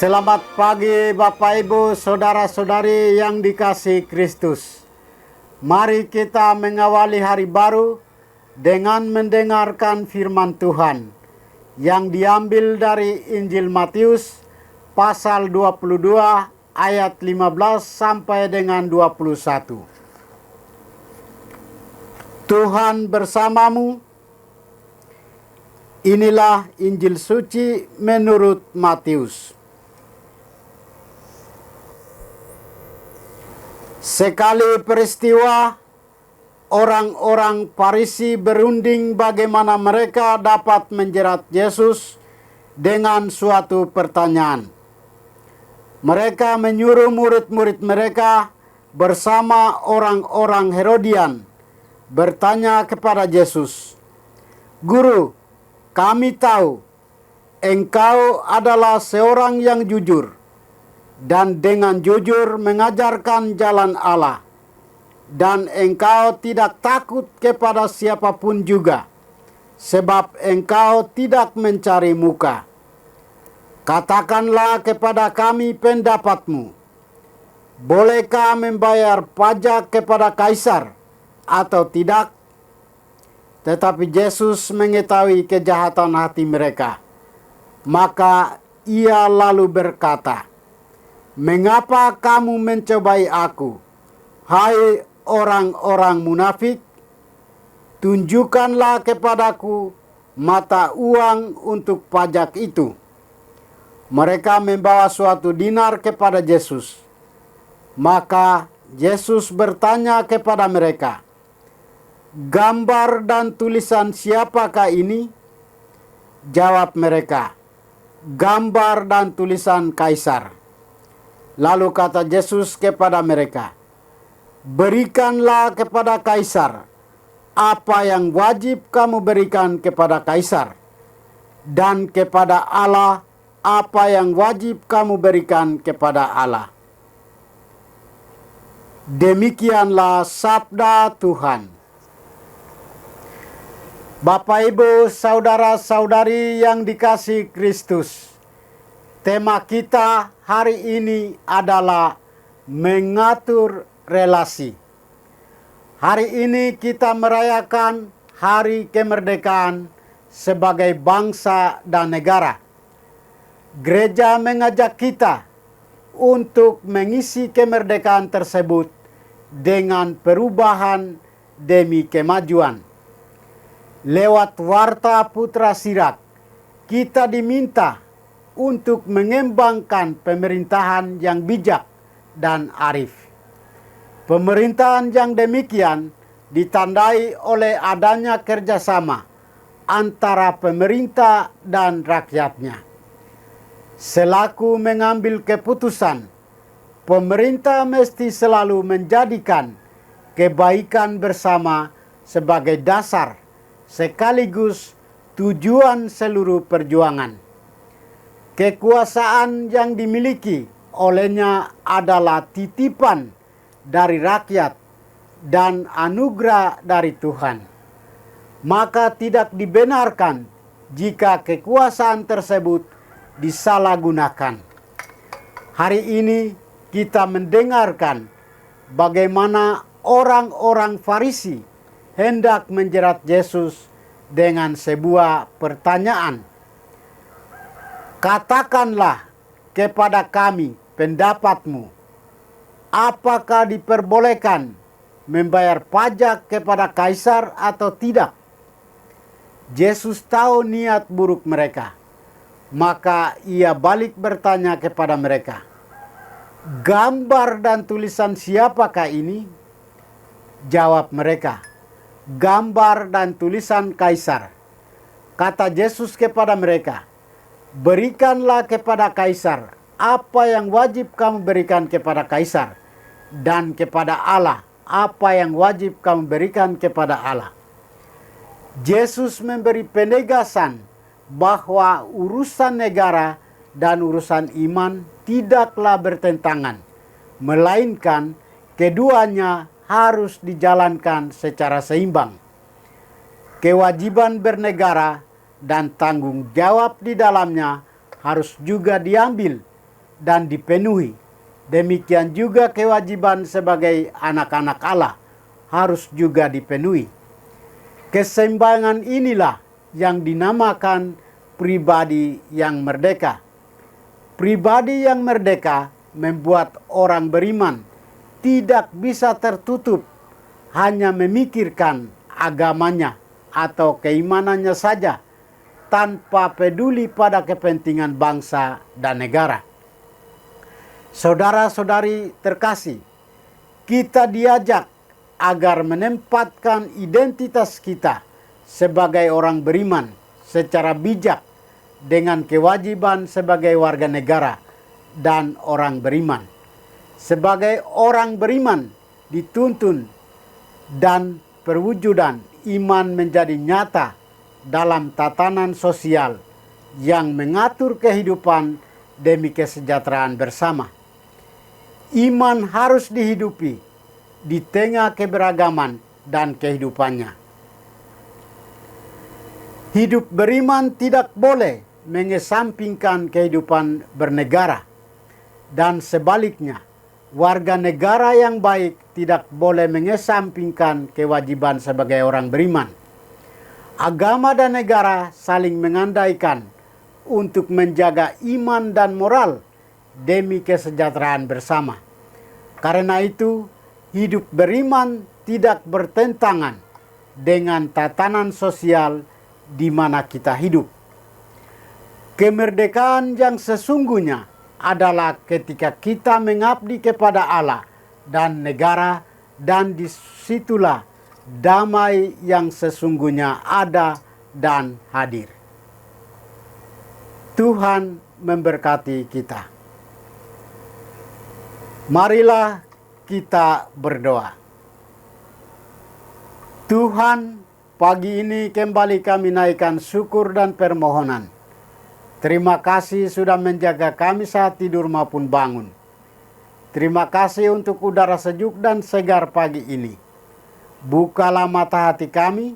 Selamat pagi Bapak Ibu, saudara-saudari yang dikasihi Kristus. Mari kita mengawali hari baru dengan mendengarkan firman Tuhan yang diambil dari Injil Matius pasal 22 ayat 15 sampai dengan 21. Tuhan bersamamu. Inilah Injil suci menurut Matius. Sekali peristiwa, orang-orang Farisi berunding bagaimana mereka dapat menjerat Yesus dengan suatu pertanyaan. Mereka menyuruh murid-murid mereka bersama orang-orang Herodian bertanya kepada Yesus, "Guru, kami tahu Engkau adalah seorang yang jujur dan dengan jujur mengajarkan jalan Allah, dan Engkau tidak takut kepada siapapun juga, sebab Engkau tidak mencari muka. Katakanlah kepada kami pendapatmu. Bolehkah membayar pajak kepada Kaisar atau tidak?" Tetapi Yesus mengetahui kejahatan hati mereka. Maka ia lalu berkata, "Mengapa kamu mencobai aku, hai orang-orang munafik? Tunjukkanlah kepadaku mata uang untuk pajak itu." Mereka membawa suatu dinar kepada Yesus. Maka Yesus bertanya kepada mereka, "Gambar dan tulisan siapakah ini?" Jawab mereka, "Gambar dan tulisan Kaisar." Lalu kata Yesus kepada mereka, "Berikanlah kepada Kaisar apa yang wajib kamu berikan kepada Kaisar, dan kepada Allah apa yang wajib kamu berikan kepada Allah." Demikianlah sabda Tuhan. Bapak, Ibu, saudara-saudari yang dikasihi Kristus, tema kita hari ini adalah mengatur relasi. Hari ini kita merayakan Hari Kemerdekaan sebagai bangsa dan negara. Gereja mengajak kita untuk mengisi kemerdekaan tersebut dengan perubahan demi kemajuan. Lewat Warta Putra Sirak, kita diminta untuk mengembangkan pemerintahan yang bijak dan arif. Pemerintahan yang demikian ditandai oleh adanya kerjasama antara pemerintah dan rakyatnya. Selaku mengambil keputusan, pemerintah mesti selalu menjadikan kebaikan bersama sebagai dasar sekaligus tujuan seluruh perjuangan. Kekuasaan yang dimiliki olehnya adalah titipan dari rakyat dan anugerah dari Tuhan. Maka tidak dibenarkan jika kekuasaan tersebut disalahgunakan. Hari ini kita mendengarkan bagaimana orang-orang Farisi hendak menjerat Yesus dengan sebuah pertanyaan. "Katakanlah kepada kami pendapatmu, apakah diperbolehkan membayar pajak kepada Kaisar atau tidak?" Yesus tahu niat buruk mereka, maka ia balik bertanya kepada mereka, "Gambar dan tulisan siapakah ini?" Jawab mereka, "Gambar dan tulisan Kaisar." Kata Yesus kepada mereka, "Berikanlah kepada Kaisar apa yang wajib kamu berikan kepada Kaisar, dan kepada Allah apa yang wajib kamu berikan kepada Allah." Yesus memberi penegasan bahwa urusan negara dan urusan iman tidaklah bertentangan, melainkan keduanya harus dijalankan secara seimbang. Kewajiban bernegara dan tanggung jawab di dalamnya harus juga diambil dan dipenuhi. Demikian juga kewajiban sebagai anak-anak Allah harus juga dipenuhi. Keseimbangan inilah yang dinamakan pribadi yang merdeka. Pribadi yang merdeka membuat orang beriman tidak bisa tertutup hanya memikirkan agamanya atau keimanannya saja tanpa peduli pada kepentingan bangsa dan negara. Saudara-saudari terkasih, kita diajak agar menempatkan identitas kita sebagai orang beriman secara bijak dengan kewajiban sebagai warga negara dan orang beriman. Sebagai orang beriman dituntun dan perwujudan iman menjadi nyata dalam tatanan sosial yang mengatur kehidupan demi kesejahteraan bersama. Iman harus dihidupi di tengah keberagaman dan kehidupannya. Hidup beriman tidak boleh mengesampingkan kehidupan bernegara, dan sebaliknya, warga negara yang baik tidak boleh mengesampingkan kewajiban sebagai orang beriman. Agama dan negara saling mengandaikan untuk menjaga iman dan moral demi kesejahteraan bersama. Karena itu, hidup beriman tidak bertentangan dengan tatanan sosial di mana kita hidup. Kemerdekaan yang sesungguhnya adalah ketika kita mengabdi kepada Allah dan negara, dan disitulah damai yang sesungguhnya ada dan hadir. Tuhan memberkati kita. Marilah kita berdoa. Tuhan, pagi ini kembali kami naikkan syukur dan permohonan. Terima kasih sudah menjaga kami saat tidur maupun bangun. Terima kasih untuk udara sejuk dan segar pagi ini. Bukalah mata hati kami,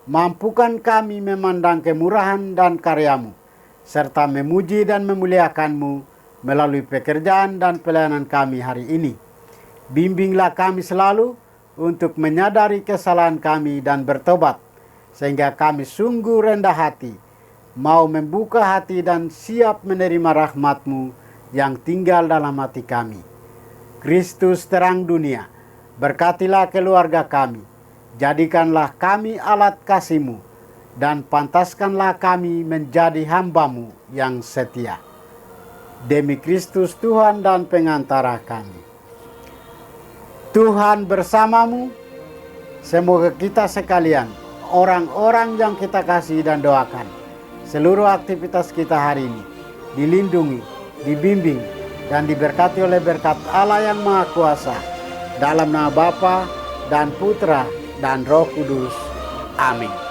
mampukan kami memandang kemurahan dan karya-Mu, serta memuji dan memuliakan-Mu melalui pekerjaan dan pelayanan kami hari ini. Bimbinglah kami selalu untuk menyadari kesalahan kami dan bertobat, sehingga kami sungguh rendah hati, mau membuka hati dan siap menerima rahmat-Mu yang tinggal dalam hati kami. Kristus terang dunia, berkatilah keluarga kami, jadikanlah kami alat kasih-Mu, dan pantaskanlah kami menjadi hamba-Mu yang setia. Demi Kristus Tuhan dan pengantara kami. Tuhan bersamamu, semoga kita sekalian, orang-orang yang kita kasih dan doakan, seluruh aktivitas kita hari ini dilindungi, dibimbing, dan diberkati oleh berkat Allah yang Maha Kuasa, dalam nama Bapa dan Putra dan Roh Kudus. Amin.